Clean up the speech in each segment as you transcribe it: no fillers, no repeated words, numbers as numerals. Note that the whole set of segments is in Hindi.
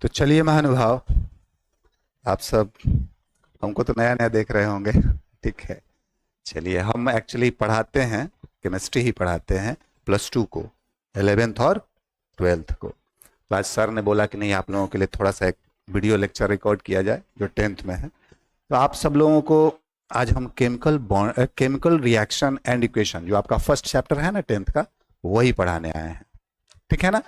तो चलिए महानुभाव, आप सब हमको तो नया नया देख रहे होंगे। ठीक है, चलिए हम एक्चुअली पढ़ाते हैं, केमिस्ट्री ही पढ़ाते हैं +2 को, 11th और 12th को। तो आज सर ने बोला कि नहीं, आप लोगों के लिए थोड़ा सा एक वीडियो लेक्चर रिकॉर्ड किया जाए जो 10th में है। तो आप सब लोगों को आज हम केमिकल रिएक्शन एंड इक्वेशन, जो आपका फर्स्ट चैप्टर है ना 10th का, वही पढ़ाने आए हैं। ठीक है ना।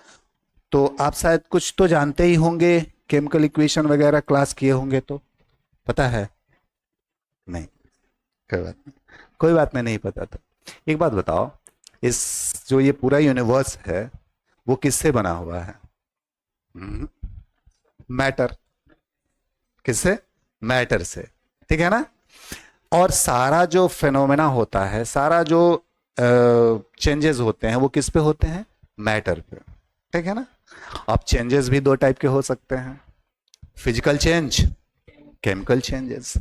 तो आप शायद कुछ तो जानते ही होंगे, केमिकल इक्वेशन वगैरह क्लास किए होंगे, तो पता है? नहीं, कोई बात नहीं, कोई बात नहीं पता तो एक बात बताओ, इस जो ये पूरा यूनिवर्स है वो किससे बना हुआ है? मैटर। किससे? मैटर से। ठीक है ना। और सारा जो फेनोमेना होता है, सारा जो चेंजेस होते हैं, वो किस पे होते हैं? मैटर पे। ठीक है ना। अब चेंजेस भी दो टाइप के हो सकते हैं, फिजिकल चेंज, केमिकल चेंजेस।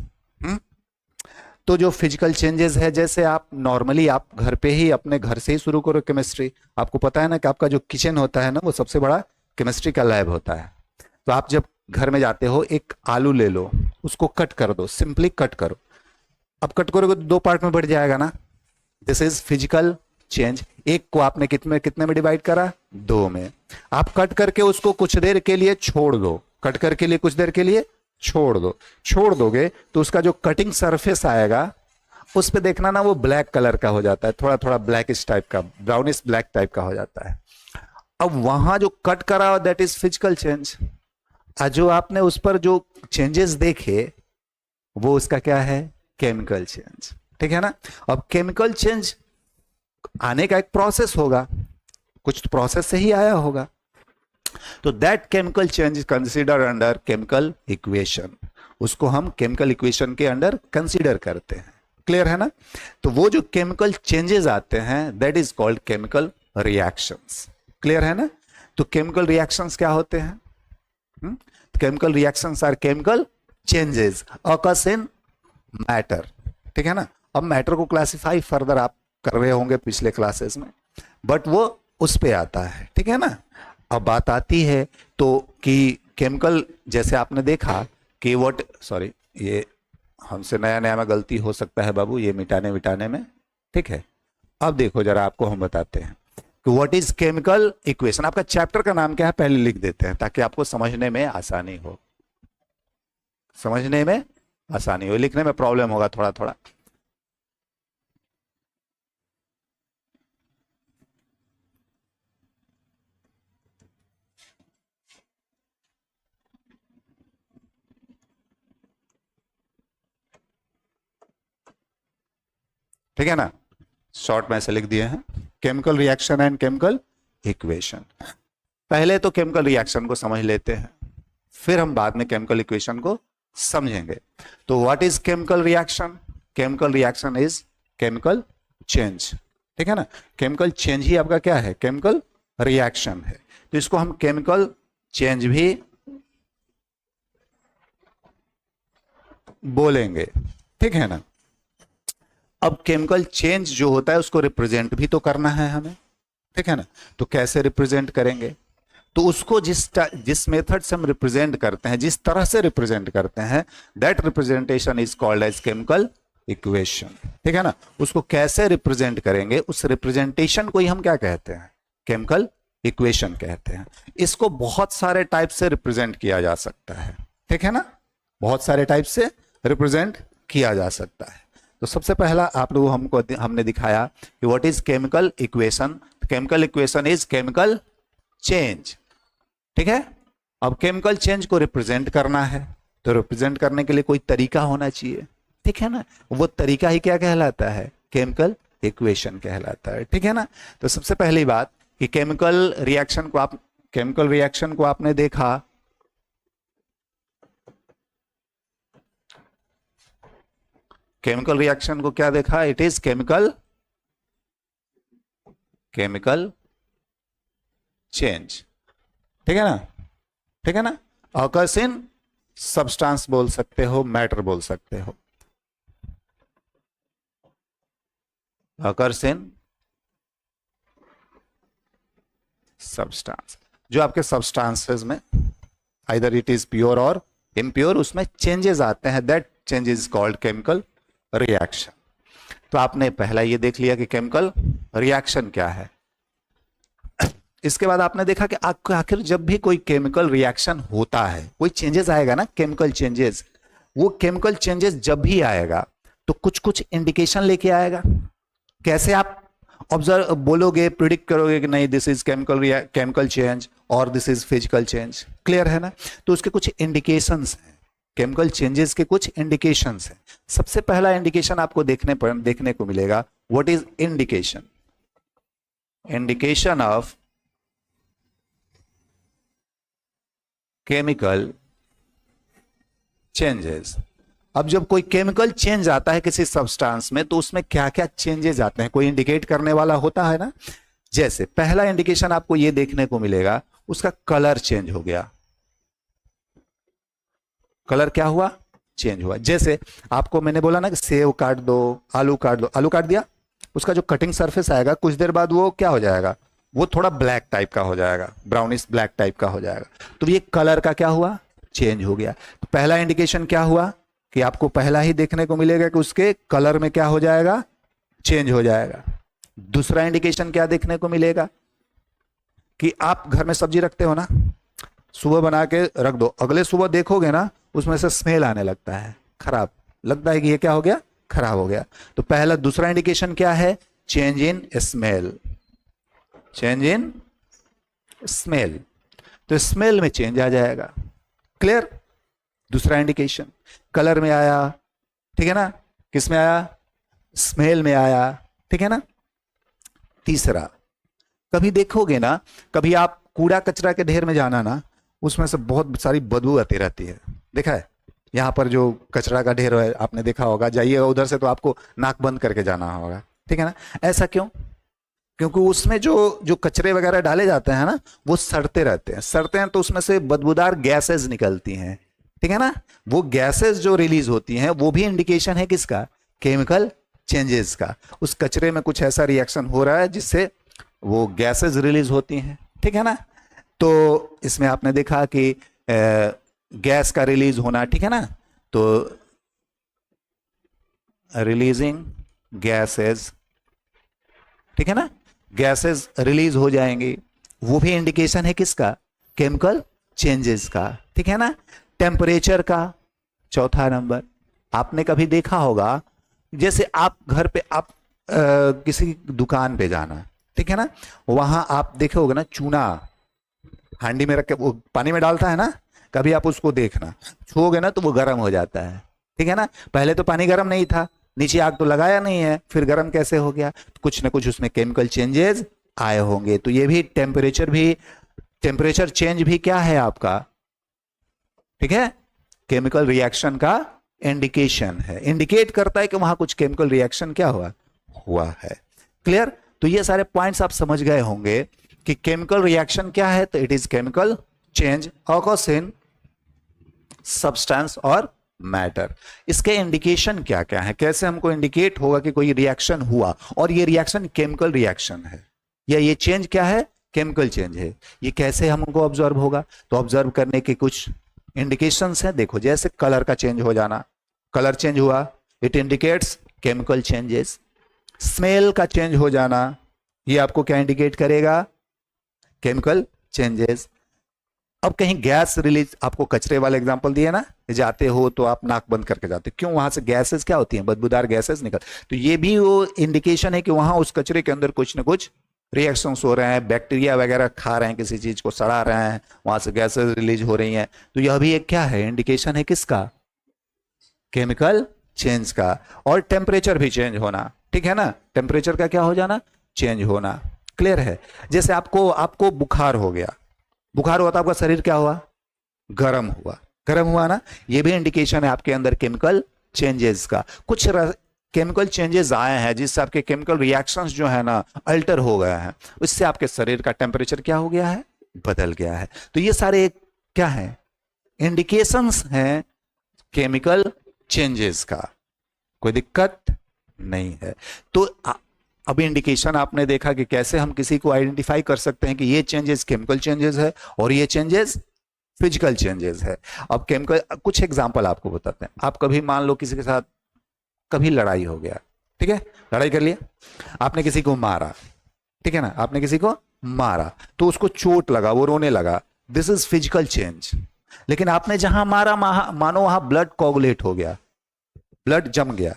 तो जो फिजिकल चेंजेस है, जैसे आप नॉर्मली आप घर पे ही, अपने घर से ही शुरू करो केमिस्ट्री। आपको पता है ना कि आपका जो किचन होता है ना, वो सबसे बड़ा केमिस्ट्री का लैब होता है। तो आप जब घर में जाते हो, एक आलू ले लो, उसको कट कर दो, सिंपली कट करो। अब कट करोगे तो दो पार्ट में बढ़ जाएगा ना। This is physical change. एक को आपने कितने कितने में डिवाइड करा? दो में। आप कट करके उसको कुछ देर के लिए छोड़ दो, कट करके लिए कुछ देर के लिए छोड़ दो। छोड़ दोगे तो उसका जो कटिंग सरफेस आएगा, उस पे देखना ना, वो ब्लैक कलर का हो जाता है, थोड़ा थोड़ा ब्लैकिश टाइप का, ब्राउनिश ब्लैक टाइप का हो जाता है। अब वहां जो कट करा, दैट इज फिजिकल चेंज। जो आपने उस पर जो चेंजेस देखे, वो उसका क्या है? Chemical change. ठीक है ना। अब केमिकल चेंज आने का एक प्रोसेस होगा, कुछ प्रोसेस से ही आया होगा। तो that chemical change consider under chemical equation. उसको हम केमिकल इक्वेशन के अंडर कंसीडर करते हैं। क्लियर है ना। तो वो जो केमिकल चेंजेस आते हैं, that is called chemical reactions. Clear है ना। तो केमिकल रिएक्शंस क्या होते हैं? Chemical reactions are chemical changes occurs in matter. ठीक है ना। अब मैटर को क्लासिफाई फर्दर आप कर रहे होंगे पिछले क्लासेस में, बट वो उस पे आता है। ठीक है ना। अब बात आती है तो कि केमिकल, जैसे आपने देखा कि व्हाट, सॉरी, ये हमसे नया नया में गलती हो सकता है बाबू, ये मिटाने मिटाने में। ठीक है। अब देखो जरा, आपको हम बताते हैं कि व्हाट इज केमिकल इक्वेशन। आपका चैप्टर का नाम क्या है पहले लिख देते हैं, ताकि आपको समझने में आसानी हो, समझने में आसानी हो, लिखने में प्रॉब्लम होगा थोड़ा थोड़ा। ठीक है ना। शॉर्ट में ऐसे लिख दिए हैं, chemical reaction and chemical equation. पहले तो केमिकल रिएक्शन को समझ लेते हैं, फिर हम बाद में केमिकल इक्वेशन को समझेंगे। तो what is chemical reaction? Chemical reaction is chemical change. ठीक है ना। केमिकल चेंज ही आपका क्या है? केमिकल रिएक्शन है। तो इसको हम केमिकल चेंज भी बोलेंगे। ठीक है ना। अब केमिकल चेंज जो होता है, उसको रिप्रेजेंट भी तो करना है हमें। ठीक है ना। तो कैसे रिप्रेजेंट करेंगे? तो उसको जिस मेथड से हम रिप्रेजेंट करते हैं, जिस तरह से रिप्रेजेंट करते हैं, that representation is called as chemical equation. ठीक है ना। उसको कैसे रिप्रेजेंट करेंगे, उस रिप्रेजेंटेशन को ही हम क्या कहते हैं? केमिकल इक्वेशन कहते हैं। इसको बहुत सारे टाइप से रिप्रेजेंट किया जा सकता है। ठीक है ना। बहुत सारे टाइप से रिप्रेजेंट किया जा सकता है। तो सबसे पहला आप लोग हमने दिखाया कि what is chemical equation. Chemical equation is chemical change. ठीक है। अब केमिकल चेंज को रिप्रेजेंट करना है, तो रिप्रेजेंट करने के लिए कोई तरीका होना चाहिए। ठीक है ना। वो तरीका ही क्या कहलाता है? केमिकल इक्वेशन कहलाता है। ठीक है ना। तो सबसे पहली बात कि केमिकल रिएक्शन को आपने देखा, केमिकल रिएक्शन को क्या देखा? It is chemical change. ठीक है ना। ठीक है ना। ऑकर्स इन सब्सटेंस बोल सकते हो, मैटर बोल सकते हो। ऑकर्स इन सब्सटेंस, जो आपके सब्सटेंसेस में आइदर इट इज प्योर और इम्प्योर, उसमें चेंजेस आते हैं, that change is called chemical reaction. तो आपने पहला ये देख लिया कि केमिकल रिएक्शन क्या है। इसके बाद आपने देखा कि आखिर जब भी कोई केमिकल रिएक्शन होता है, कोई चेंजेस आएगा ना, केमिकल चेंजेस, वो केमिकल चेंजेस जब भी आएगा तो कुछ कुछ इंडिकेशन लेके आएगा। कैसे आप ऑब्जर्व बोलोगे, प्रिडिक्ट करोगे कि नहीं दिस इज केमिकल चेंज और this is physical change, clear है ना। तो उसके कुछ इंडिकेशंस हैं, केमिकल चेंजेस के कुछ इंडिकेशंस हैं। सबसे पहला इंडिकेशन आपको देखने को मिलेगा, what is indication? Indication of chemical changes. अब जब कोई केमिकल चेंज आता है किसी सब्सटेंस में, तो उसमें क्या क्या चेंजेस आते हैं, कोई इंडिकेट करने वाला होता है ना। जैसे पहला इंडिकेशन आपको यह देखने को मिलेगा, उसका कलर चेंज हो गया। कलर क्या हुआ? चेंज हुआ। जैसे आपको मैंने बोला ना कि सेव काट दो, आलू काट दो, आलू काट दिया, उसका जो कटिंग सरफेस आएगा कुछ देर बाद वो क्या हो जाएगा, वो थोड़ा ब्लैक टाइप का हो जाएगा, ब्राउनिश ब्लैक टाइप का हो जाएगा। तो ये कलर का क्या हुआ? चेंज हो गया। तो पहला इंडिकेशन क्या हुआ कि आपको पहला ही देखने को मिलेगा कि उसके कलर में क्या हो जाएगा, चेंज हो जाएगा। दूसरा इंडिकेशन क्या देखने को मिलेगा कि आप घर में सब्जी रखते हो ना, सुबह बना के रख दो, अगले सुबह देखोगे ना उसमें से स्मेल आने लगता है, खराब लगता है कि ये क्या हो गया, खराब हो गया। तो पहला दूसरा इंडिकेशन क्या है? Change in smell, change in smell. तो स्मेल में चेंज आ जाएगा, क्लियर। दूसरा इंडिकेशन कलर में आया, ठीक है ना, किस में आया? स्मेल में आया, ठीक है ना। तीसरा, कभी देखोगे ना, कभी आप कूड़ा कचरा के ढेर में जाना ना, उसमें से बहुत सारी बदबू आती रहती है, देखा है। यहां पर जो कचरा का ढेर है आपने देखा होगा, जाइएगा उधर से तो आपको नाक बंद करके जाना होगा, ठीक है ना। ऐसा क्यों? क्योंकि उसमें जो जो कचरे वगैरह डाले जाते हैं ना, वो सड़ते रहते हैं, सड़ते हैं तो उसमें से बदबूदार गैसेस निकलती हैं, ठीक है ना। वो गैसेस जो रिलीज होती हैं वो भी इंडिकेशन है किसका? केमिकल चेंजेस का। उस कचरे में कुछ ऐसा रिएक्शन हो रहा है जिससे वो गैसेस रिलीज होती हैं, ठीक है ना। तो इसमें आपने देखा कि गैस का रिलीज होना, ठीक है ना। तो रिलीजिंग गैसेस, ठीक है ना, गैसेस रिलीज हो जाएंगे, वो भी इंडिकेशन है किसका? केमिकल चेंजेस का, ठीक है ना। टेम्परेचर का चौथा नंबर, आपने कभी देखा होगा, जैसे आप घर पे आप किसी दुकान पे जाना, ठीक है ना, वहां आप देखे होगे ना, चूना हांडी में रख के वो पानी में डालता है ना, कभी आप उसको देखना, छूओगे ना तो वो गर्म हो जाता है, ठीक है ना। पहले तो पानी गर्म नहीं था, नीचे आग तो लगाया नहीं है, फिर गर्म कैसे हो गया? तो कुछ ना कुछ उसमें केमिकल चेंजेस आए होंगे। तो ये भी टेम्परेचर चेंज भी क्या है आपका, ठीक है, केमिकल रिएक्शन का इंडिकेशन है, इंडिकेट करता है कि वहां कुछ केमिकल रिएक्शन क्या हुआ है, क्लियर। तो ये सारे पॉइंट्स आप समझ गए होंगे कि केमिकल रिएक्शन क्या है। तो it is chemical change occurs in substance और मैटर। इसके इंडिकेशन क्या क्या है, कैसे हमको इंडिकेट होगा कि कोई रिएक्शन हुआ और ये रिएक्शन केमिकल रिएक्शन है, या ये चेंज क्या है, केमिकल चेंज है, ये कैसे हमको ऑब्जर्व होगा? तो ऑब्जर्व करने के कुछ इंडिकेशंस हैं। देखो, जैसे कलर का चेंज हो जाना, कलर चेंज हुआ, it indicates chemical changes. Smell का चेंज हो जाना, ये आपको क्या इंडिकेट करेगा? Chemical changes. अब कहीं गैस रिलीज, आपको कचरे वाले एग्जांपल दिए ना, जाते हो तो आप नाक बंद करके जाते, क्यों? वहां से गैसेस क्या होती हैं, बदबूदार गैसेस निकल, तो ये भी वो इंडिकेशन है कि वहां उस कचरे के अंदर कुछ ना कुछ रिएक्शंस हो रहे हैं, बैक्टीरिया वगैरह खा रहे हैं, किसी चीज को सड़ा रहे हैं, वहां से गैसेस रिलीज हो रही हैं। तो यह भी एक क्या है, इंडिकेशन है किसका? केमिकल चेंज का। और टेम्परेचर भी चेंज होना, ठीक है ना, टेम्परेचर का क्या हो जाना, चेंज होना, क्लियर है। जैसे आपको बुखार हो गया, बुखार हुआ तो आपका शरीर क्या हुआ, गर्म हुआ, गर्म हुआ ना, ये भी इंडिकेशन है आपके अंदर केमिकल चेंजेस का। कुछ केमिकल चेंजेस आए हैं जिससे आपके केमिकल रिएक्शंस जो है ना अल्टर हो गया है, उससे आपके शरीर का टेम्परेचर क्या हो गया है, बदल गया है। तो ये सारे क्या है, इंडिकेशंस हैं केमिकल चेंजेस का, कोई दिक्कत नहीं है। तो अभी इंडिकेशन आपने देखा कि कैसे हम किसी को आइडेंटिफाई कर सकते हैं कि ये चेंजेस केमिकल चेंजेस है और ये चेंजेस फिजिकल चेंजेस है। अब केमिकल, कुछ एग्जांपल आपको बताते हैं। आप कभी मान लो किसी के साथ कभी लड़ाई हो गया, ठीक है, लड़ाई कर लिया, आपने किसी को मारा, ठीक है ना, आपने किसी को मारा तो उसको चोट लगा, वो रोने लगा, दिस इज फिजिकल चेंज। लेकिन आपने जहां मारा मानो वहां ब्लड कोगुलेट हो गया, ब्लड जम गया,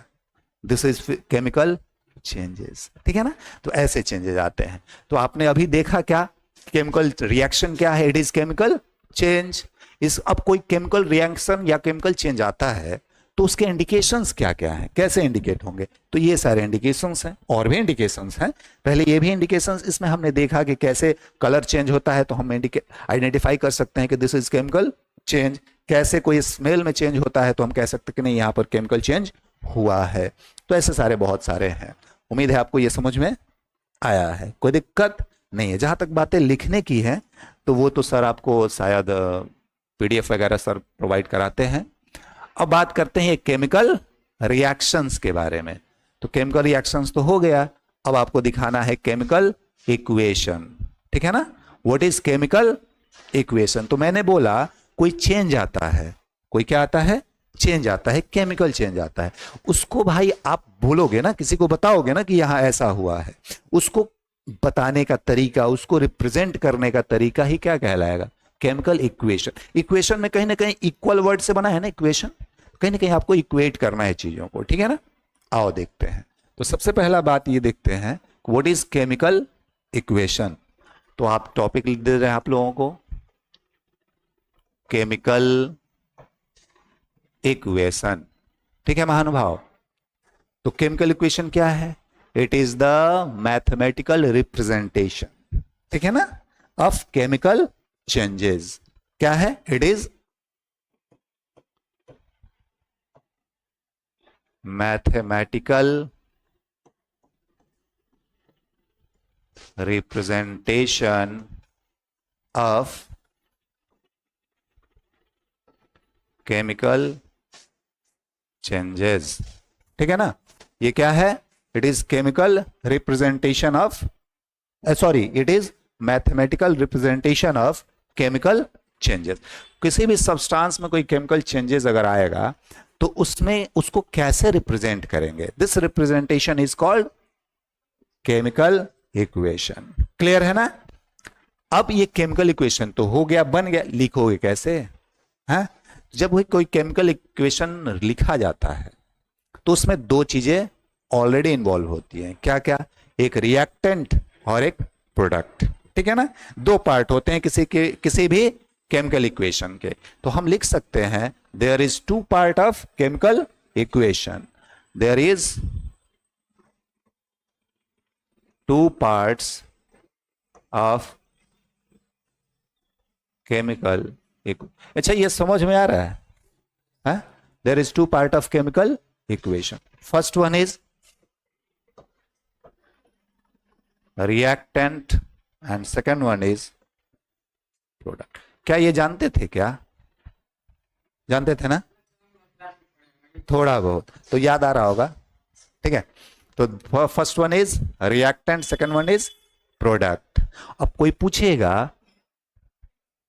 दिस इज केमिकल चेंजेस, ठीक है ना। तो ऐसे चेंजेस आते हैं। तो आपने अभी देखा क्या, केमिकल रिएक्शन क्या है, इट इज केमिकल चेंज। इस अब कोई केमिकल रिएक्शन या केमिकल चेंज आता है तो उसके इंडिकेशंस क्या क्या हैं, कैसे इंडिकेट होंगे, तो ये सारे इंडिकेशंस हैं, और भी इंडिकेशंस हैं। पहले ये भी इंडिकेशंस, इसमें हमने देखा कि कैसे कलर चेंज होता है तो हम आइडेंटिफाई कर सकते हैं कि दिस इज केमिकल चेंज। कैसे कोई स्मेल में चेंज होता है तो हम कह सकते हैं कि नहीं यहां पर केमिकल चेंज हुआ है। तो ऐसे सारे बहुत सारे हैं। उम्मीद है आपको ये समझ में आया है, कोई दिक्कत नहीं है। जहां तक बातें लिखने की है तो वो तो सर आपको शायद पीडीएफ वगैरह सर प्रोवाइड कराते हैं। अब बात करते हैं केमिकल रिएक्शंस के बारे में। तो केमिकल रिएक्शंस तो हो गया, अब आपको दिखाना है केमिकल इक्वेशन, ठीक है ना। What is chemical equation? तो मैंने बोला कोई चेंज आता है, कोई क्या आता है, चेंज आता है, केमिकल चेंज आता है। उसको भाई आप बोलोगे ना, किसी को बताओगे ना कि यहां ऐसा हुआ है, उसको बताने का तरीका, उसको रिप्रेजेंट करने का तरीका ही क्या कहलाएगा, केमिकल इक्वेशन। इक्वेशन में कहीं ना कहीं इक्वल वर्ड से बना है ना इक्वेशन, कहीं ना कहीं आपको इक्वेट करना है चीजों को, ठीक है ना। आओ देखते हैं। तो सबसे पहला बात ये देखते हैं, व्हाट इज केमिकल इक्वेशन। तो आप टॉपिक लिख दे रहे हैं आप लोगों को, केमिकल इक्वेशन, ठीक है महानुभाव। तो केमिकल इक्वेशन क्या है, it is the mathematical representation, ठीक है ना, ऑफ केमिकल चेंजेस। क्या है, it is mathematical representation of chemical changes, ठीक है ना। ये क्या है, it is chemical representation of, sorry, it is mathematical representation of chemical changes. किसी भी सब्सटेंस में कोई केमिकल चेंजेस अगर आएगा तो उसमें उसको कैसे रिप्रेजेंट करेंगे, this representation is called chemical equation. Clear है ना। अब ये केमिकल इक्वेशन तो हो गया, बन गया, लिखोगे कैसे, है। जब कोई केमिकल इक्वेशन लिखा जाता है तो उसमें दो चीजें ऑलरेडी इन्वॉल्व होती हैं। क्या क्या, एक रिएक्टेंट और एक प्रोडक्ट, ठीक है ना। दो पार्ट होते हैं किसी भी केमिकल इक्वेशन के। तो हम लिख सकते हैं there is two part of chemical equation, there is two parts of chemical. अच्छा ये समझ में आ रहा है, there is two part of chemical equation. First one is reactant and second one is product. क्या ये जानते थे, क्या जानते थे ना, थोड़ा बहुत तो याद आ रहा होगा, ठीक है। तो first one is reactant, second one is product. अब कोई पूछेगा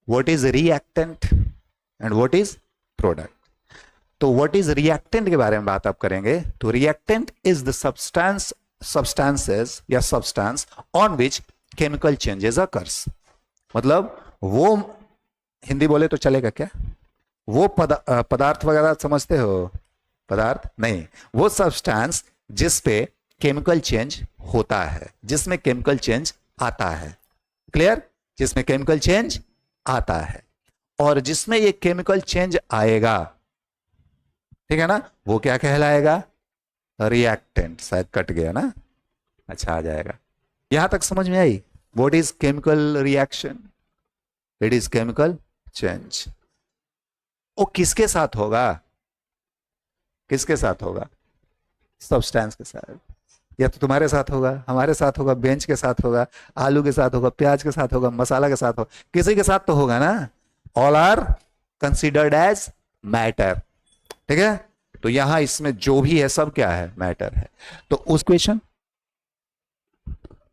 what is reactant and what is product, तो व्हाट इज रिएक्टेंट के बारे में बात आप करेंगे। तो रिएक्टेंट इज द सब्सटेंसेस या substance on which chemical changes occurs. मतलब वो, हिंदी बोले तो चलेगा क्या, वो पदार्थ वगैरह समझते हो, पदार्थ नहीं, वो सब्सटेंस जिस पे केमिकल चेंज होता है, जिसमें केमिकल चेंज आता है। क्लियर, जिसमें केमिकल चेंज आता है और जिसमें ये केमिकल चेंज आएगा, ठीक है ना, वो क्या कहलाएगा, रिएक्टेंट। शायद कट गया ना, अच्छा आ जाएगा। यहां तक समझ में आई। What is chemical reaction, it is chemical change. वो किसके साथ होगा, किसके साथ होगा, सब्सटेंस के साथ। या तो तुम्हारे साथ होगा, हमारे साथ होगा, बेंच के साथ होगा, आलू के साथ होगा, प्याज के साथ होगा, मसाला के साथ होगा, किसी के साथ तो होगा ना। All are considered as matter, ठीक है। तो यहां इसमें जो भी है सब क्या है, मैटर है। तो उस question,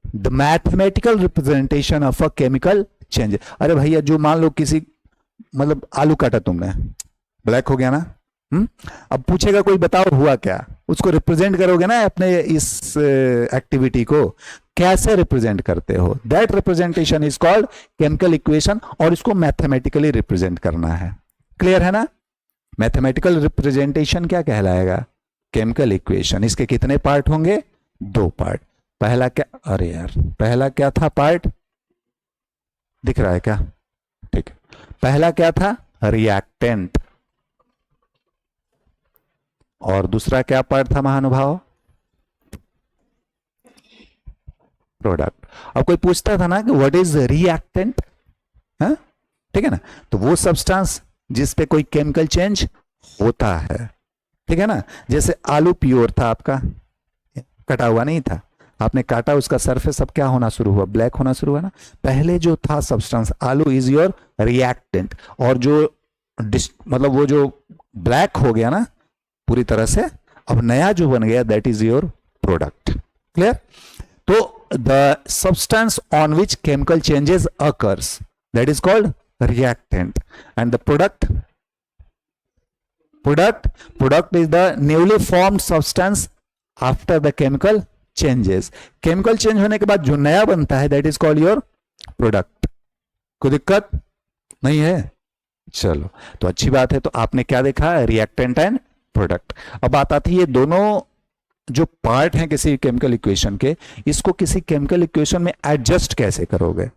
the mathematical representation of a chemical change. अरे भैया जो मान लो किसी मतलब आलू काटा तुमने, ब्लैक हो गया ना। अब पूछेगा कोई बताओ हुआ क्या, उसको रिप्रेजेंट करोगे ना अपने इस एक्टिविटी को, कैसे रिप्रेजेंट करते हो, that representation is called chemical equation, और इसको मैथमेटिकली रिप्रेजेंट करना है। क्लियर है ना? मैथमेटिकल रिप्रेजेंटेशन क्या कहलाएगा? Chemical equation. इसके कितने पार्ट होंगे? 2 पार्ट। पहला क्या, अरे यार पहला क्या था पार्ट, दिख रहा है क्या? ठीक है, पहला क्या था? रिएक्टेंट। और दूसरा क्या पार्ट था महानुभाव? प्रोडक्ट। अब कोई पूछता था ना कि व्हाट इज रिएक्टेंट, हाँ ठीक है ना, तो वो सब्सटेंस जिस पे कोई केमिकल चेंज होता है, ठीक है ना। जैसे आलू प्योर था आपका, कटा हुआ नहीं था, आपने काटा, उसका सरफेस अब क्या होना शुरू हुआ? ब्लैक होना शुरू हुआ ना। पहले जो था सब्सटेंस आलू इज योर रिएक्टेंट, और जो मतलब वो जो ब्लैक हो गया ना पूरी तरह से, अब नया जो बन गया that is your product. Clear? तो the substance on which chemical changes occurs that is called reactant, and the product is the newly formed substance after the chemical changes. Chemical change होने के बाद जो नया बनता है that is called your product. कोई दिक्कत नहीं है? चलो, तो अच्छी बात है। तो आपने क्या देखा? Reactant and product. अब बात आती है ये दोनों जो पार्ट हैं किसी केमिकल इक्वेशन के, इसको किसी केमिकल इक्वेशन में एडजस्ट कैसे करोगे?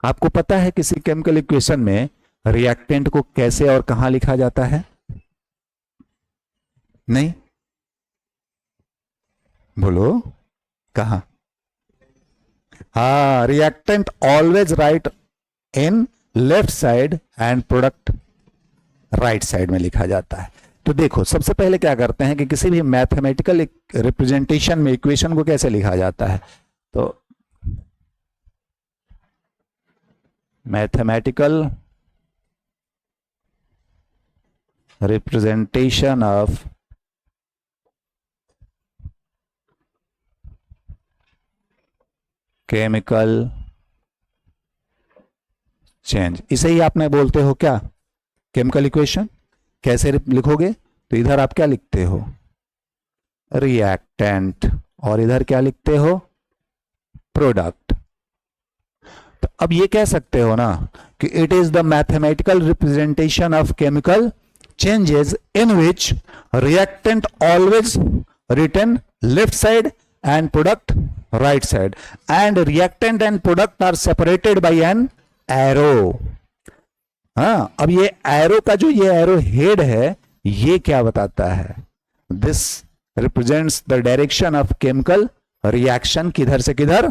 आपको पता है किसी केमिकल इक्वेशन में रिएक्टेंट को कैसे और कहां लिखा जाता है? नहीं, बोलो कहां? हाँ, reactant always right in left side and product right side में लिखा जाता है। तो देखो, सबसे पहले क्या करते हैं कि किसी भी मैथमेटिकल रिप्रेजेंटेशन में इक्वेशन को कैसे लिखा जाता है? तो mathematical representation of chemical change, इसे ही आपने बोलते हो क्या? Chemical equation. कैसे लिखोगे? तो इधर आप क्या लिखते हो? रिएक्टेंट, और इधर क्या लिखते हो? प्रोडक्ट। तो अब ये कह सकते हो ना कि it is the mathematical representation of chemical changes in which reactant always written left side and product right side, and reactant and product are separated by an arrow. हाँ, अब ये एरो का जो ये एरो हेड है, ये क्या बताता है? This represents the direction of chemical reaction, किधर से किधर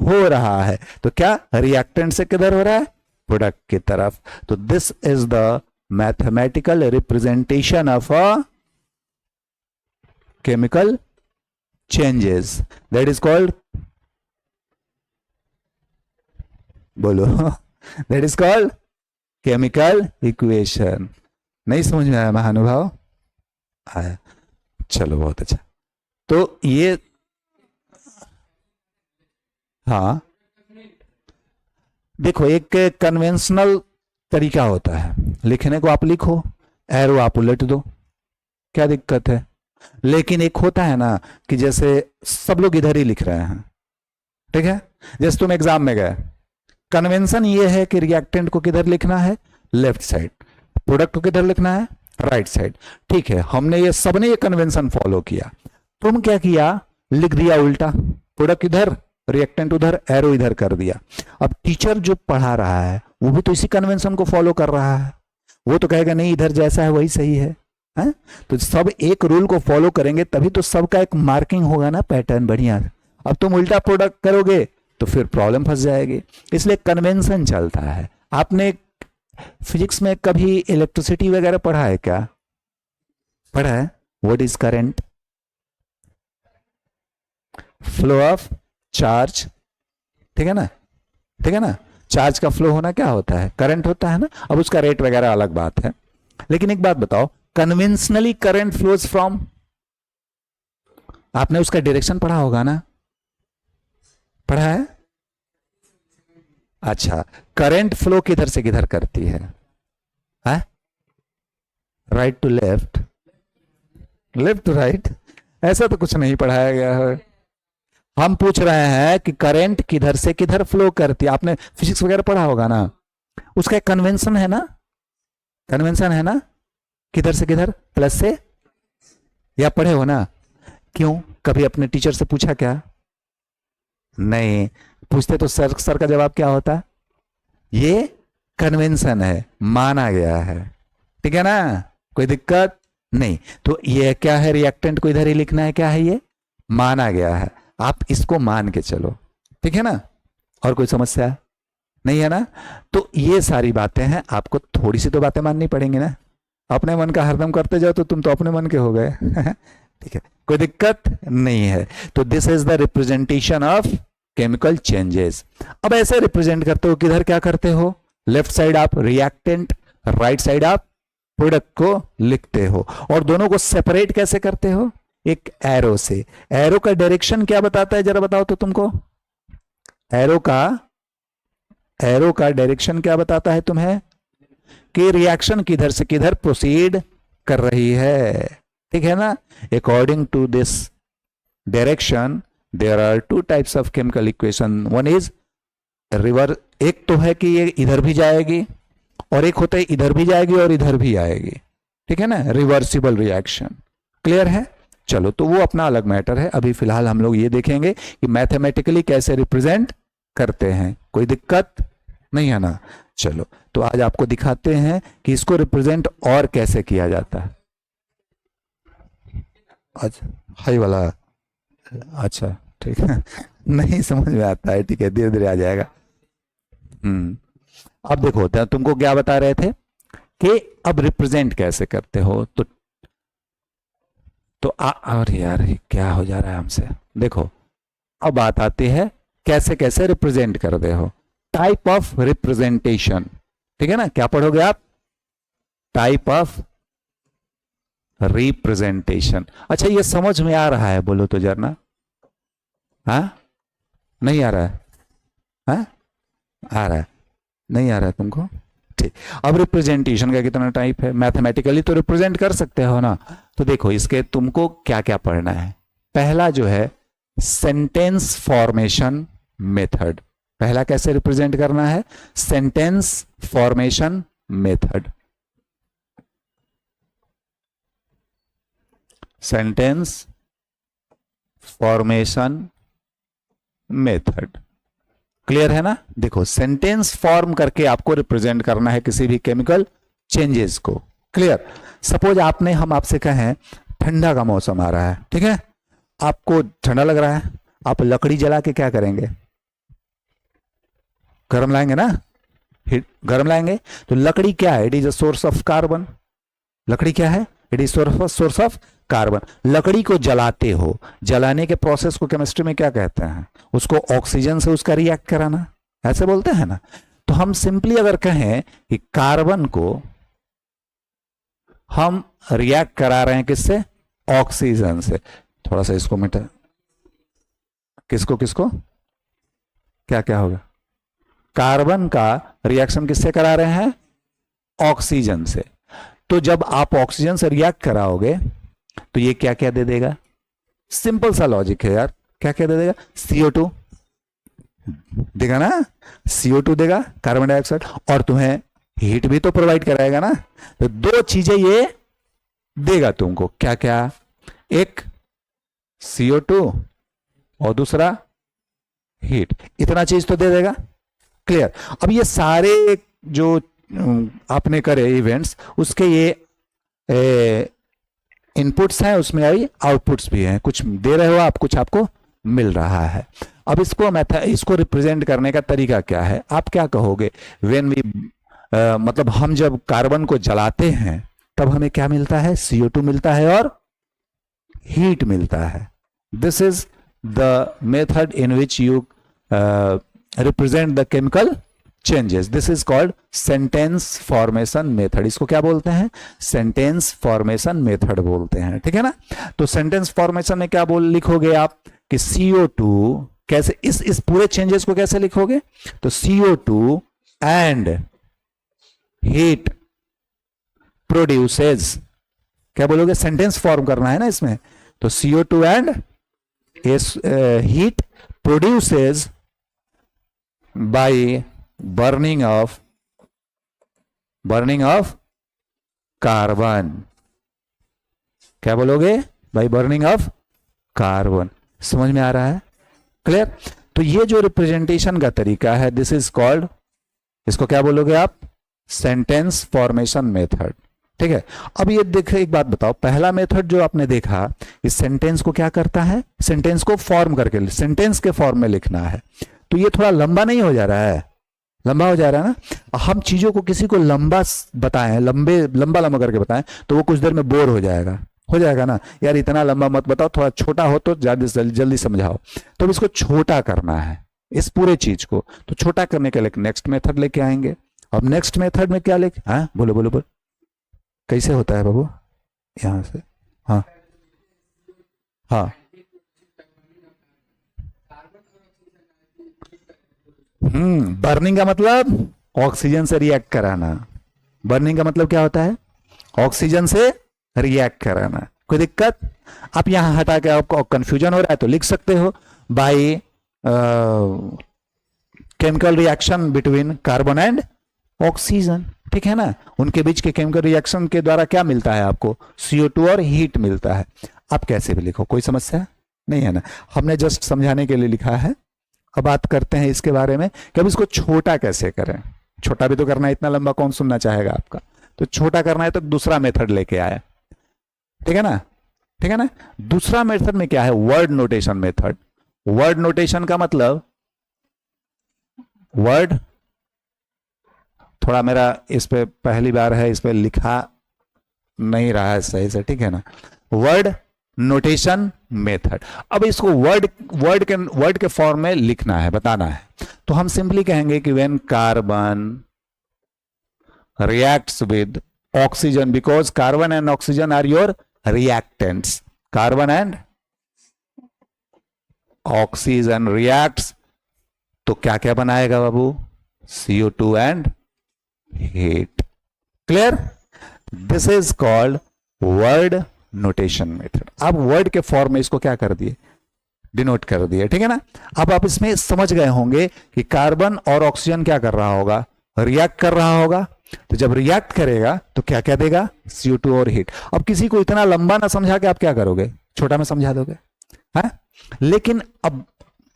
हो रहा है। तो क्या रिएक्टेंट से किधर हो रहा है? प्रोडक्ट की तरफ। तो this is the mathematical representation of a chemical changes, that is called, बोलो, that is called chemical equation. नहीं समझ में आया महानुभाव? आया, चलो बहुत अच्छा। तो ये, हाँ देखो, एक कन्वेंशनल तरीका होता है लिखने को, आप लिखो, एरो आप उलट दो, क्या दिक्कत है? लेकिन एक होता है ना कि जैसे सब लोग इधर ही लिख रहे हैं, ठीक है, जैसे तुम एग्जाम में गए, कन्वेंशन ये है कि रिएक्टेंट को किधर लिखना है? Left side. प्रोडक्ट को किधर लिखना है? Right side. ठीक है, हमने ये सबने ये कन्वेंशन फॉलो किया। तुम क्या किया? लिख दिया उल्टा, प्रोडक्ट इधर, रिएक्टेंट उधर, एरो इधर कर दिया। अब टीचर जो पढ़ा रहा है वो भी तो इसी कन्वेंशन को फॉलो कर रहा है, वो तो कहेगा नहीं इधर जैसा है वही सही है, हैं? तो सब एक रूल को फॉलो करेंगे तभी तो सबका एक मार्किंग होगा ना, पैटर्न बढ़िया। अब तुम उल्टा प्रोडक्ट करोगे तो फिर प्रॉब्लम फंस जाएगी, इसलिए कन्वेंशन चलता है। आपने फिजिक्स में कभी इलेक्ट्रिसिटी वगैरह पढ़ा है क्या? पढ़ा है? What is current? Flow of charge, ठीक है ना, ठीक है ना। चार्ज का फ्लो होना क्या होता है? करंट होता है ना। अब उसका रेट वगैरह अलग बात है, लेकिन एक बात बताओ, कन्वेंशनली करंट फ्लोज फ्रॉम, आपने उसका डायरेक्शन पढ़ा होगा ना, पढ़ा है? अच्छा, करंट फ्लो किधर से किधर करती है? है? Right to left, left to right, ऐसा तो कुछ नहीं पढ़ाया गया है। हम पूछ रहे हैं कि करंट किधर से किधर फ्लो करती है। आपने फिजिक्स वगैरह पढ़ा होगा ना, उसका एक कन्वेंशन है ना, कन्वेंशन है ना, किधर से किधर, प्लस से, या पढ़े हो ना? क्यों, कभी अपने टीचर से पूछा क्या? नहीं पूछते तो सर का जवाब क्या होता? ये कन्वेंशन है, माना गया है, ठीक है ना, कोई दिक्कत नहीं। तो ये क्या है, रिएक्टेंट को इधर ही लिखना है, क्या है ये, माना गया है, आप इसको मान के चलो, ठीक है ना। और कोई समस्या नहीं है ना? तो ये सारी बातें हैं, आपको थोड़ी सी तो बातें माननी पड़ेंगी ना, अपने मन का हरदम करते जाओ तो तुम तो अपने मन के हो गए। ठीक है, कोई दिक्कत नहीं है। तो this is the representation of chemical changes. अब ऐसे रिप्रेजेंट करते हो, किधर क्या करते हो, लेफ्ट साइड आप रिएक्टेंट, राइट साइड आप प्रोडक्ट को लिखते हो, और दोनों को सेपरेट कैसे करते हो, एक एरो से। एरो का डायरेक्शन क्या बताता है, जरा बताओ तो तुमको, एरो का डायरेक्शन क्या बताता है तुम्हें, कि रिएक्शन किधर से किधर प्रोसीड कर रही है, ठीक है ना। According to this direction there are two types of chemical equation, one is river, एक तो है कि ये इधर भी जाएगी, और एक होता है इधर भी जाएगी और इधर भी आएगी, ठीक है ना, रिवर्सिबल रिएक्शन। क्लियर है? चलो, तो वो अपना अलग मैटर है। अभी फिलहाल हम लोग ये देखेंगे कि मैथमेटिकली कैसे रिप्रेजेंट करते हैं, कोई दिक्कत नहीं है ना। चलो, तो आज आपको दिखाते हैं कि इसको रिप्रेजेंट और कैसे किया जाता है। अच्छा, हाई वाला, अच्छा ठीक है। नहीं समझ में आता है, ठीक है, धीरे धीरे आ जाएगा। अब देखो, तुमको क्या बता रहे थे कि अब रिप्रेजेंट कैसे करते हो, तो अरे यार क्या हो जा रहा है हमसे। देखो, अब बात आती है कैसे कैसे रिप्रेजेंट करते हो, टाइप ऑफ रिप्रेजेंटेशन, ठीक है ना। क्या पढ़ोगे आप, टाइप ऑफ रिप्रेजेंटेशन। अच्छा, ये समझ में आ रहा है, बोलो तो जरना, हाँ नहीं आ रहा है, हाँ आ रहा है, नहीं आ रहा है तुमको, ठीक। अब रिप्रेजेंटेशन का कितना टाइप है, मैथमेटिकली तो रिप्रेजेंट कर सकते हो ना। तो देखो, इसके तुमको क्या क्या पढ़ना है। पहला जो है सेंटेंस फॉर्मेशन मेथड। पहला कैसे रिप्रेजेंट करना है, sentence formation method, sentence formation method. Clear है ना। देखो, सेंटेंस फॉर्म करके आपको रिप्रेजेंट करना है किसी भी केमिकल चेंजेस को। क्लियर। सपोज हम आपसे कहें ठंडा का मौसम आ रहा है, ठीक है, आपको ठंडा लग रहा है, आप लकड़ी जला के क्या करेंगे, गर्म लाएंगे ना, गर्म लाएंगे। तो लकड़ी क्या है, it is a source of carbon. लकड़ी क्या है, it is source of carbon. लकड़ी को जलाते हो, जलाने के प्रोसेस को केमिस्ट्री में क्या कहते हैं, उसको ऑक्सीजन से उसका रिएक्ट कराना, ऐसे बोलते हैं ना। तो हम सिंपली अगर कहें कि कार्बन को हम रिएक्ट करा रहे हैं किससे, ऑक्सीजन से। थोड़ा सा इसको मिटा, किसको किसको, क्या क्या होगा, कार्बन का रिएक्शन किससे करा रहे हैं, ऑक्सीजन से। तो जब आप ऑक्सीजन से रिएक्ट कराओगे तो ये क्या क्या दे देगा, सिंपल सा लॉजिक है यार, क्या क्या दे देगा, CO2 देगा ना, CO2 देगा, कार्बन डाइऑक्साइड, और तुम्हें हीट भी तो प्रोवाइड कराएगा ना। तो दो चीजें ये देगा तुमको, क्या क्या, एक CO2 और दूसरा हीट, इतना चीज तो दे देगा। क्लियर। अब ये सारे जो आपने करे इवेंट्स, उसके ये इनपुट्स हैं, उसमें आई आउटपुट्स भी हैं, कुछ दे रहे हो आप, कुछ आपको मिल रहा है। अब इसको रिप्रेजेंट करने का तरीका क्या है, आप क्या कहोगे, व्हेन वी मतलब हम जब कार्बन को जलाते हैं तब हमें क्या मिलता है, CO2 मिलता है और हीट मिलता है। This is the method in which you represent the chemical changes. This is called sentence formation method. इसको क्या बोलते हैं, सेंटेंस फॉर्मेशन मेथड बोलते हैं, ठीक है ना। तो सेंटेंस फॉर्मेशन में क्या लिखोगे आप कि CO2 कैसे, इस पूरे चेंजेस को कैसे लिखोगे, तो CO2 एंड हीट प्रोड्यूसेस, क्या बोलोगे, सेंटेंस फॉर्म करना है ना इसमें, तो CO2 and heat produces by burning of carbon, क्या बोलोगे, बाय बर्निंग ऑफ कार्बन। समझ में आ रहा है, क्लियर। तो ये जो रिप्रेजेंटेशन का तरीका है, दिस इज कॉल्ड, इसको क्या बोलोगे आप, सेंटेंस फॉर्मेशन मेथड, ठीक है। अब ये देखो, एक बात बताओ, पहला मेथड जो आपने देखा, इस सेंटेंस को क्या करता है, सेंटेंस को फॉर्म करके सेंटेंस के फॉर्म में लिखना है, तो ये थोड़ा लंबा नहीं हो जा रहा है, लंबा हो जा रहा है ना। हम चीजों को किसी को लंबा बताएं, लंबा करके बताएं, तो वो कुछ देर में बोर हो जाएगा ना, यार इतना लंबा मत बताओ, थोड़ा छोटा हो तो ज्यादा जल्दी समझाओ। तो इसको छोटा करना है, इस पूरे चीज को, तो छोटा करने के लिए नेक्स्ट मेथड लेके आएंगे। अब नेक्स्ट मेथड में क्या लेके, हाँ बोलो, कैसे होता है बाबू, यहां से, हाँ हाँ, बर्निंग का मतलब ऑक्सीजन से रिएक्ट कराना, बर्निंग का मतलब क्या होता है, ऑक्सीजन से रिएक्ट कराना। कोई दिक्कत, आप यहां हटा के आपको कंफ्यूजन हो रहा है तो लिख सकते हो, by chemical reaction between carbon and oxygen, ठीक है ना, उनके बीच के केमिकल रिएक्शन के द्वारा क्या मिलता है आपको, CO2 और हीट मिलता है। आप कैसे भी लिखो, कोई समस्या नहीं है ना, हमने जस्ट समझाने के लिए लिखा है। अब बात करते हैं इसके बारे में कि अब इसको छोटा कैसे करें, छोटा भी तो करना है, इतना लंबा कौन सुनना चाहेगा आपका, तो छोटा करना है तो दूसरा मेथड लेके आए, ठीक है ना। दूसरा मेथड में क्या है, word notation method. Word notation का मतलब, वर्ड, थोड़ा मेरा इस पे पहली बार है, इस पे लिखा नहीं रहा है सही से, ठीक है ना, वर्ड नोटेशन मेथड। अब इसको वर्ड के फॉर्म में लिखना है, बताना है, तो हम सिंपली कहेंगे कि when carbon reacts with oxygen, because carbon and oxygen are your reactants, carbon and oxygen reacts, तो क्या क्या बनाएगा बाबू, CO2 and heat, clear. This is called word notation method. अब वर्ड के फॉर्म में इसको क्या कर दिए, डिनोट कर दिए, ठीक है ना। अब आप इसमें समझ गए होंगे कि कार्बन और ऑक्सीजन क्या कर रहा होगा, रिएक्ट कर रहा होगा, तो जब रिएक्ट करेगा तो क्या क्या देगा, CO2 और हीट। अब किसी को इतना लंबा ना समझा के आप क्या करोगे, छोटा में समझा दोगे, है। लेकिन अब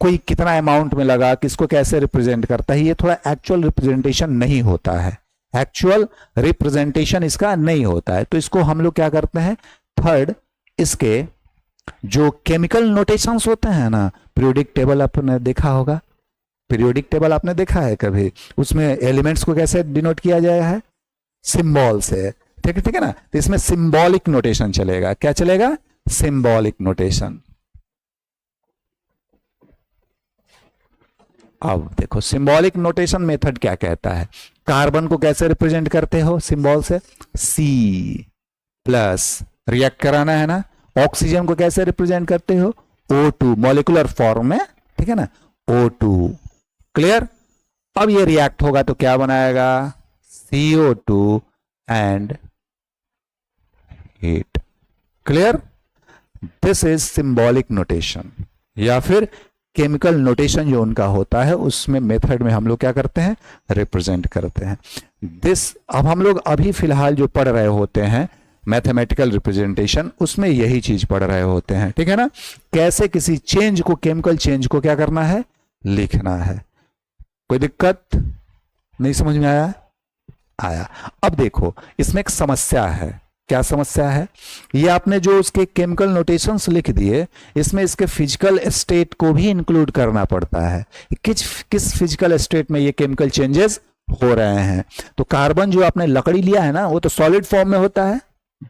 कोई कितना अमाउंट में लगा, किसको कैसे रिप्रेजेंट करता है, ये थोड़ा एक्चुअल रिप्रेजेंटेशन नहीं होता है, एक्चुअल रिप्रेजेंटेशन इसका नहीं होता है। तो इसको हम लोग क्या करते हैं, थर्ड, इसके जो केमिकल नोटेशंस होते हैं ना, पीरियोडिक टेबल आपने देखा होगा, पीरियोडिक टेबल आपने देखा है कभी, उसमें एलिमेंट्स को कैसे डिनोट किया जाए है, सिंबल से, ठीक है ना। तो इसमें सिंबॉलिक नोटेशन चलेगा, क्या चलेगा, सिंबॉलिक नोटेशन। अब देखो सिंबॉलिक नोटेशन मेथड क्या कहता है, कार्बन को कैसे रिप्रेजेंट करते हो, सिंबल से, C प्लस, रिएक्ट कराना है ना। ऑक्सीजन को कैसे रिप्रेजेंट करते हो, O2, मॉलिक्यूलर फॉर्म में, ठीक है ना, O2, क्लियर। अब ये रिएक्ट होगा तो क्या बनाएगा, CO2 and heat, clear. This is symbolic notation, या फिर केमिकल नोटेशन जो उनका होता है, उसमें मेथड में हम लोग क्या करते हैं, रिप्रेजेंट करते हैं दिस। अब हम लोग अभी फिलहाल जो पढ़ रहे होते हैं मैथमेटिकल रिप्रेजेंटेशन, उसमें यही चीज पढ़ रहे होते हैं, ठीक है ना, कैसे किसी चेंज को, केमिकल चेंज को क्या करना है, लिखना है। कोई दिक्कत नहीं, समझ में आया। अब देखो इसमें एक समस्या है, क्या समस्या है, ये आपने जो उसके केमिकल नोटेशंस लिख दिए, इसमें इसके फिजिकल स्टेट को भी इंक्लूड करना पड़ता है, किस फिजिकल स्टेट में ये केमिकल चेंजेस हो रहे हैं। तो कार्बन जो आपने लकड़ी लिया है ना, वो तो सॉलिड फॉर्म में होता है,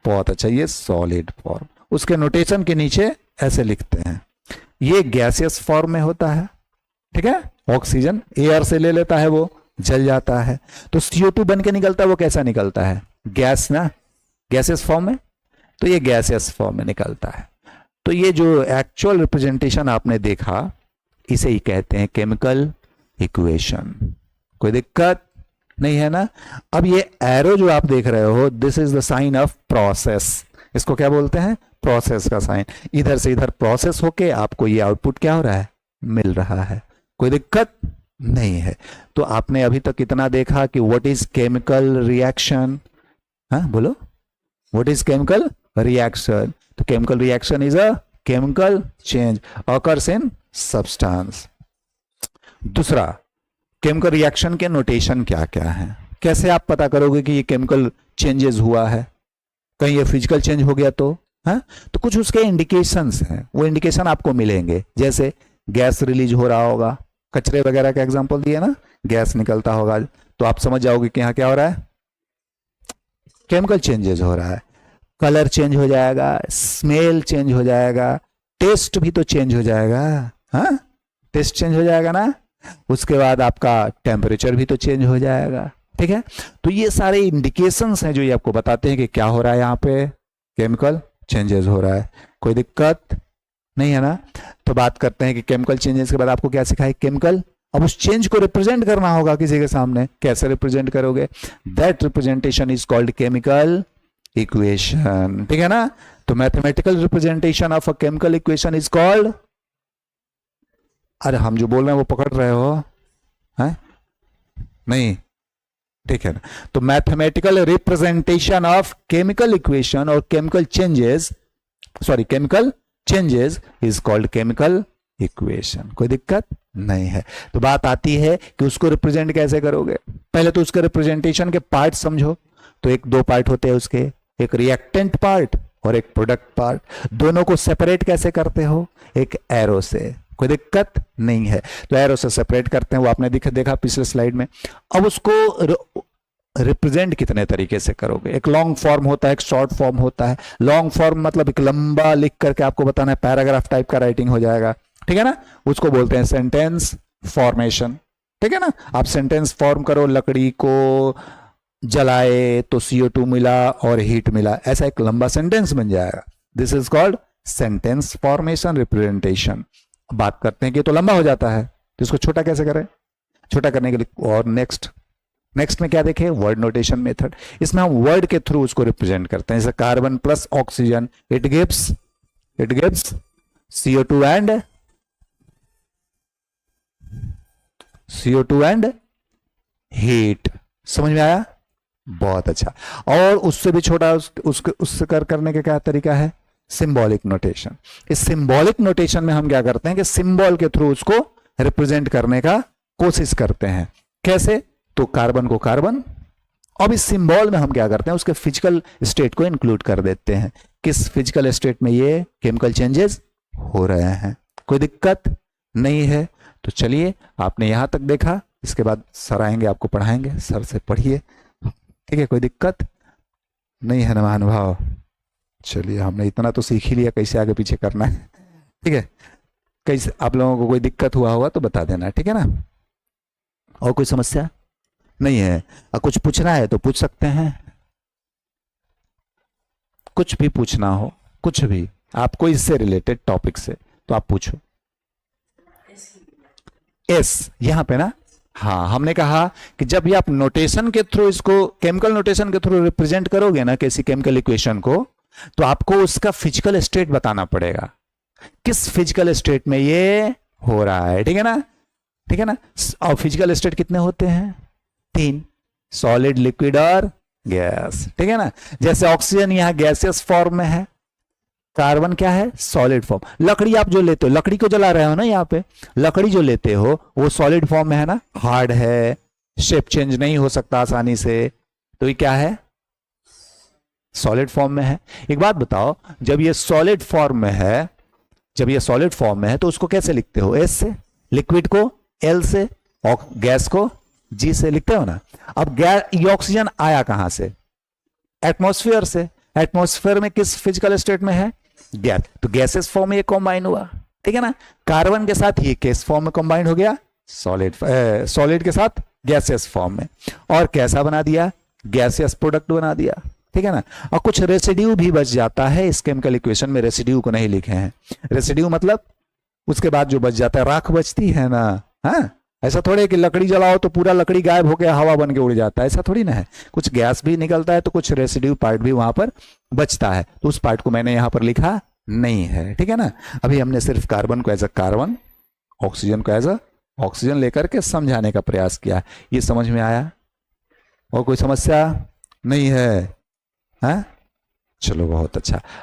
बहुत अच्छा, ये सॉलिड फॉर्म, उसके नोटेशन के नीचे ऐसे लिखते हैं। ये गैसियस फॉर्म में होता है, ठीक है, ऑक्सीजन एयर से ले लेता है, वो जल जाता है, तो CO2 बन के निकलता है, वो कैसा निकलता है, गैस ना, गैसियस फॉर्म में, तो ये गैसियस फॉर्म में निकलता है। तो ये जो एक्चुअल रिप्रेजेंटेशन आपने देखा, इसे ही कहते हैं केमिकल इक्वेशन। कोई दिक्कत, नहीं है ना। अब ये एरो जो आप देख रहे हो, this is the sign of process. इसको क्या बोलते हैं? प्रोसेस का साइन। इधर से इधर प्रोसेस होके आपको ये आउटपुट क्या हो रहा है? मिल रहा है। कोई दिक्कत नहीं है। तो आपने अभी तक इतना देखा कि व्हाट इज केमिकल रिएक्शन। हाँ बोलो, व्हाट इज केमिकल रिएक्शन? तो chemical reaction is a chemical change occurs in substance. दूसरा, केमिकल रिएक्शन के नोटेशन क्या क्या है? कैसे आप पता करोगे कि ये केमिकल चेंजेस हुआ है? कहीं ये फिजिकल चेंज हो गया तो हाँ, तो कुछ उसके इंडिकेशंस हैं, वो इंडिकेशन आपको मिलेंगे। जैसे गैस रिलीज हो रहा होगा, कचरे वगैरह का एग्जांपल दिए ना, गैस निकलता होगा, तो आप समझ जाओगे कि यहाँ क्या हो रहा है? केमिकल चेंजेस हो रहा है। कलर चेंज हो जाएगा, स्मेल चेंज हो जाएगा, टेस्ट भी तो चेंज हो जाएगा। हाँ, टेस्ट चेंज हो जाएगा ना। उसके बाद आपका टेम्परेचर भी तो चेंज हो जाएगा। ठीक है, तो ये सारे इंडिकेशंस हैं जो ये आपको बताते हैं कि क्या हो रहा है, यहाँ पे केमिकल चेंजेस हो रहा है। कोई दिक्कत नहीं है ना। तो बात करते हैं कि केमिकल चेंजेस के बाद आपको क्या सिखाए? केमिकल। अब उस चेंज को रिप्रेजेंट करना होगा किसी के सामने। कैसे रिप्रेजेंट करोगे? That representation is called chemical equation. ठीक है ना। तो mathematical representation of a chemical equation is called, अरे हम जो बोल रहे हैं वो पकड़ रहे हो हैं? नहीं, ठीक है ना। तो mathematical representation of chemical equation और chemical changes, sorry chemical changes is called chemical equation. कोई दिक्कत नहीं है। तो बात आती है कि उसको रिप्रेजेंट कैसे करोगे। पहले तो उसके रिप्रेजेंटेशन के पार्ट समझो। तो एक दो पार्ट होते हैं उसके, एक रिएक्टेंट पार्ट और एक प्रोडक्ट पार्ट। दोनों को सेपरेट कैसे करते हो? एक एरो से। कोई दिक्कत नहीं है। तो एरो से सेपरेट करते हैं, वो आपने देखा पिछले स्लाइड में। अब उसको रिप्रेजेंट कितने तरीके से करोगे? एक लॉन्ग फॉर्म होता है, एक शॉर्ट फॉर्म होता है। लॉन्ग फॉर्म मतलब एक लंबा लिख करके आपको बताना है, पैराग्राफ टाइप का राइटिंग हो जाएगा। ठीक है ना। उसको बोलते हैं सेंटेंस फॉर्मेशन। ठीक है ना। आप सेंटेंस फॉर्म करो, लकड़ी को जलाए तो CO2 मिला और हीट मिला, ऐसा एक लंबा सेंटेंस बन जाएगा। This is called sentence formation representation. बात करते हैं कि तो लंबा हो जाता है, तो इसको छोटा कैसे करें? छोटा करने के लिए और नेक्स्ट में क्या देखें? Word notation method. इसमें हम वर्ड के थ्रू उसको रिप्रेजेंट करते हैं। जैसे carbon plus oxygen, it gives CO2 and heat. समझ में आया? बहुत अच्छा। और उससे भी छोटा उससे करने का क्या तरीका है? Symbolic notation. इस सिंबॉलिक नोटेशन में हम क्या करते हैं कि सिंबल के थ्रू उसको रिप्रेजेंट करने का कोशिश करते हैं। कैसे? तो कार्बन को कार्बन, अब इस सिंबल में हम क्या करते हैं? उसके फिजिकल स्टेट को इंक्लूड कर देते हैं। किस फिजिकल स्टेट में ये केमिकल चेंजेस हो रहे हैं। कोई दिक्कत नहीं है। तो चलिए, आपने यहां तक देखा, इसके बाद सर आएंगे, आपको पढ़ाएंगे, सर से पढ़िए। ठीक है, कोई दिक्कत नहीं है ना महानुभाव? चलिए, हमने इतना तो सीख ही लिया कैसे आगे पीछे करना है। ठीक है, कैसे आप लोगों को कोई दिक्कत हुआ होगा तो बता देना। ठीक है ना। और कोई समस्या नहीं है? और कुछ पूछना है तो पूछ सकते हैं, कुछ भी पूछना हो, कुछ भी आपको इससे रिलेटेड टॉपिक से, तो आप पूछो। एस यहां पे ना, हाँ, हमने कहा कि जब भी आप नोटेशन के थ्रू इसको, केमिकल नोटेशन के थ्रू रिप्रेजेंट करोगे ना किसी केमिकल इक्वेशन को, तो आपको उसका फिजिकल स्टेट बताना पड़ेगा, किस फिजिकल स्टेट में ये हो रहा है। ठीक है ना। ठीक है ना। और फिजिकल स्टेट कितने होते हैं? 3, सॉलिड, लिक्विड और गैस। ठीक है ना। जैसे ऑक्सीजन यहां गैसियस फॉर्म में है, कार्बन क्या है? Solid form. लकड़ी आप जो लेते हो, लकड़ी को जला रहे हो ना, यहाँ पे लकड़ी जो लेते हो वो सॉलिड फॉर्म में है ना, हार्ड है, शेप चेंज नहीं हो सकता आसानी से, तो ये क्या है? सॉलिड फॉर्म में है। एक बात बताओ, जब ये सॉलिड फॉर्म में है, जब ये सॉलिड फॉर्म में है तो उसको कैसे लिखते हो? S से, लिक्विड को L से, और गैस को G से लिखते हो ना। अब ये ऑक्सीजन आया कहां से? एटमॉस्फेयर से। एटमॉस्फेयर में किस फिजिकल स्टेट में है? गैस। तो गैसेस फॉर्म में ये कंबाइन हुआ। ठीक है ना। कार्बन के साथ ये किस फॉर्म में कंबाइन हो गया? सॉलिड के साथ गैसियस फॉर्म में। और कैसा बना दिया? गैसियस प्रोडक्ट बना दिया। ठीक है ना। और कुछ रेसिड्यू भी बच जाता है इस केमिकल इक्वेशन में, रेसिड्यू को नहीं लिखे हैं। रेसिड्यू मतलब उसके बाद जो बच जाता है, राख बचती है ना, हाँ, ऐसा थोड़ी है कि लकड़ी जलाओ तो पूरा लकड़ी गायब हो गया, हवा बन के उड़ जाता है, ऐसा थोड़ी ना है। कुछ गैस भी निकलता है तो कुछ रेसिड्यू पार्ट भी वहां पर बचता है, तो उस पार्ट को मैंने यहां पर लिखा नहीं है, ठीक है ना। अभी हमने सिर्फ कार्बन को एज अ कार्बन, ऑक्सीजन को एज अ ऑक्सीजन लेकर के समझाने का प्रयास किया। ये समझ में आया? और कोई समस्या नहीं है? हाँ, चलो बहुत अच्छा।